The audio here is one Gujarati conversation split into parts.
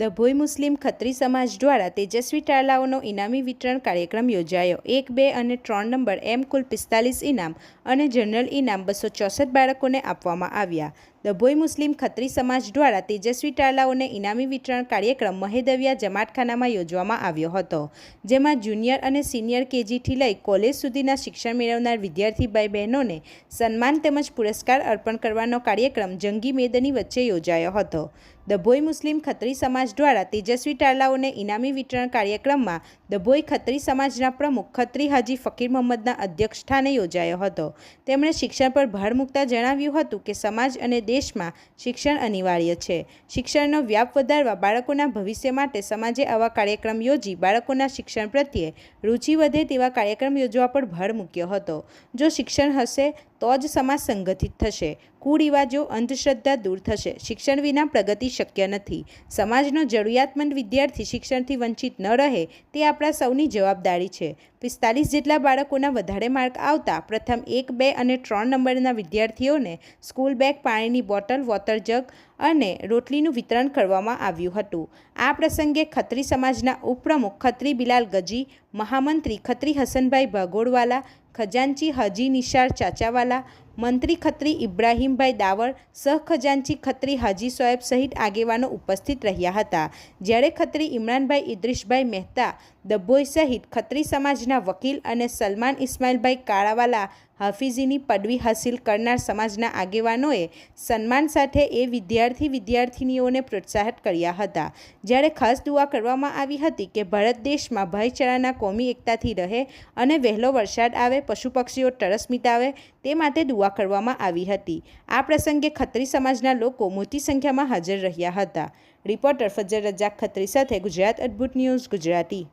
ડભોઈ મુસ્લિમ ખત્રી સમાજ દ્વારા તેજસ્વી તારલાઓનો ઇનામી વિતરણ કાર્યક્રમ યોજાયો। 1, 2 અને 3 નંબર એમ કુલ 45 ઇનામ અને જનરલ ઇનામ 264 બાળકોને આપવામાં આવ્યા। ડભોઈ મુસ્લિમ ખત્રી સમાજ દ્વારા તેજસ્વી તારલાઓને ઇનામી વિતરણ કાર્યક્રમ મહેદવિયા જમાતખાનામાં યોજવામાં આવ્યો હતો, જેમાં જુનિયર અને સિનિયર કેજીથી લઈ કોલેજ સુધીના શિક્ષણ મેળવનાર વિદ્યાર્થી ભાઈ બહેનોને સન્માન તેમજ પુરસ્કાર અર્પણ કરવાનો કાર્યક્રમ જંગી મેદની વચ્ચે યોજાયો હતો। ડભોઈ મુસ્લિમ ખત્રી સમાજ દ્વારા તેજસ્વી તારલાઓને ઇનામી વિતરણ કાર્યક્રમમાં ડભોઈ ખત્રી સમાજના પ્રમુખ ખત્રી હાજી ફકીર મોહમ્મદના અધ્યક્ષસ્થાને યોજાયો હતો। તેમણે શિક્ષણ પર ભાર મૂકતા જણાવ્યું હતું કે સમાજ અને દેશમાં શિક્ષણ અનિવાર્ય છે। શિક્ષણનો વ્યાપ વધારવા બાળકોના ભવિષ્ય માટે સમાજે આવા કાર્યક્રમ યોજી બાળકોના શિક્ષણ પ્રત્યે રુચિ વધે તેવા કાર્યક્રમ યોજવા પર ભાર મૂક્યો હતો। જો શિક્ષણ હશે તો જ સમાજ સંગઠિત થશે, કુરિવાજો અંધશ્રદ્ધા દૂર થશે। શિક્ષણ વિના પ્રગતિ શક્ય નથી। સમાજનો જરૂરિયાતમંદ વિદ્યાર્થી શિક્ષણથી વંચિત ન રહે તે આપણા સૌની જવાબદારી છે। 45 જેટલા બાળકોના વધારે માર્ક આવતા પ્રથમ 1, 2 અને 3 નંબરના વિદ્યાર્થીઓને સ્કૂલ બેગ, પાણીની બોટલ, વોટર જગ અને રોટલીનું વિતરણ કરવામાં આવ્યું હતું। આ પ્રસંગે ખત્રી સમાજના ઉપપ્રમુખ ખત્રી બિલાલ ગજી, મહામંત્રી ખત્રી હસનભાઈ ભાગોળવાલા, ખજાનચી હાજી નિશાર ચાચાવાલા, મંત્રી ખત્રી ઇબ્રાહીમભાઈ દાવર, સહખજાનચી ખત્રી હાજી સોએબ સહિત આગેવાનો ઉપસ્થિત રહ્યા હતા। જ્યારે ખત્રી ઇમરાનભાઈ ઇદ્રીશભાઈ મહેતા ડભોઈ સહિત ખત્રી સમાજના વકીલ અને સલમાન ઇસ્માઇલભાઈ કાળાવાલા હાફિઝીની પદવી હાસિલ કરનાર સમાજના આગેવાનોએ સન્માન સાથે એ વિદ્યાર્થીનીઓને પ્રોત્સાહિત કર્યા હતા। જ્યારે ખાસ દુઆ કરવામાં આવી હતી કે ભારત દેશમાં ભાઈચારાના કોમી એકતાથી રહે અને વહેલો વરસાદ આવે, પશુ પક્ષીઓ તરસ મિટાવે તે માટે દુઆ કરવામાં આવી હતી। આ પ્રસંગે ખત્રી સમાજના લોકો મોટી સંખ્યામાં હાજર રહ્યા હતા। રિપોર્ટર ફજર રજાક ખત્રી સાથે ગુજરાત અદ્ભુત ન્યૂઝ ગુજરાતી।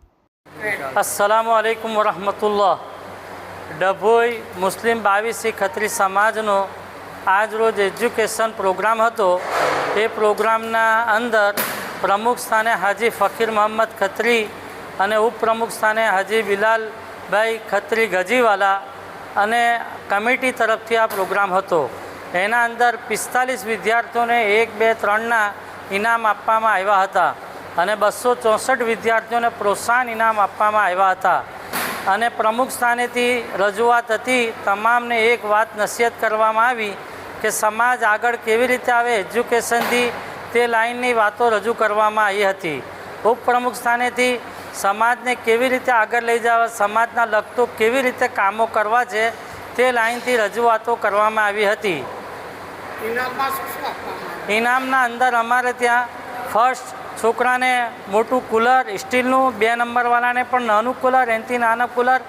अस्सलामु अलैकुम वरहमतुल्लाह। ડભોઈ મુસ્લિમ 22 ખત્રી સમાજનો આજ રોજ એજ્યુકેશન પ્રોગ્રામ હતો। એ પ્રોગ્રામના અંદર પ્રમુખ સ્થાને હાજી ફકીર મોહમ્મદ ખત્રી અને ઉપપ્રમુખ સ્થાને હાજી બિલાલભાઈ ખત્રી ગજીવાલા અને કમિટી તરફથી આ પ્રોગ્રામ હતો। એના અંદર 45 વિદ્યાર્થીઓને 1, 2, 3ના ઇનામ આપવામાં આવ્યા હતા અને 264 વિદ્યાર્થીઓને પ્રોત્સાહન ઇનામ આપવામાં આવ્યા હતા। અને પ્રમુખ સ્થાનેથી રજૂઆત હતી, તમામને એક વાત નસીહત કરવામાં આવી કે સમાજ આગળ કેવી રીતે આવે એજ્યુકેશનથી તે લાઇનની વાતો રજૂ કરવામાં આવી હતી। ઉપપ્રમુખ સ્થાનેથી સમાજને કેવી રીતે આગળ લઈ જવા, સમાજના લગતું કેવી રીતે કામો કરવા છે તે લાઇનથી રજૂઆતો કરવામાં આવી હતી। ઇનામના અંદર અમારે ત્યાં ફર્સ્ટ છોકરાને મોટું કુલર સ્ટીલનું, 2 નંબરવાળાને પણ નાનું કુલર, એનાથી નાના કુલર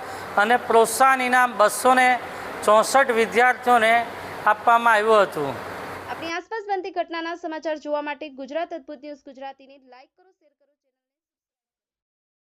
અને પ્રોત્સાહન ઇનામ 264 વિદ્યાર્થીઓને આપવામાં આવ્યું હતું। આપણી આસપાસ બનતી ઘટનાના સમાચાર જોવા માટે ગુજરાત અદ્ભુત ન્યૂઝ ગુજરાતીને લાઈક કરો, શેર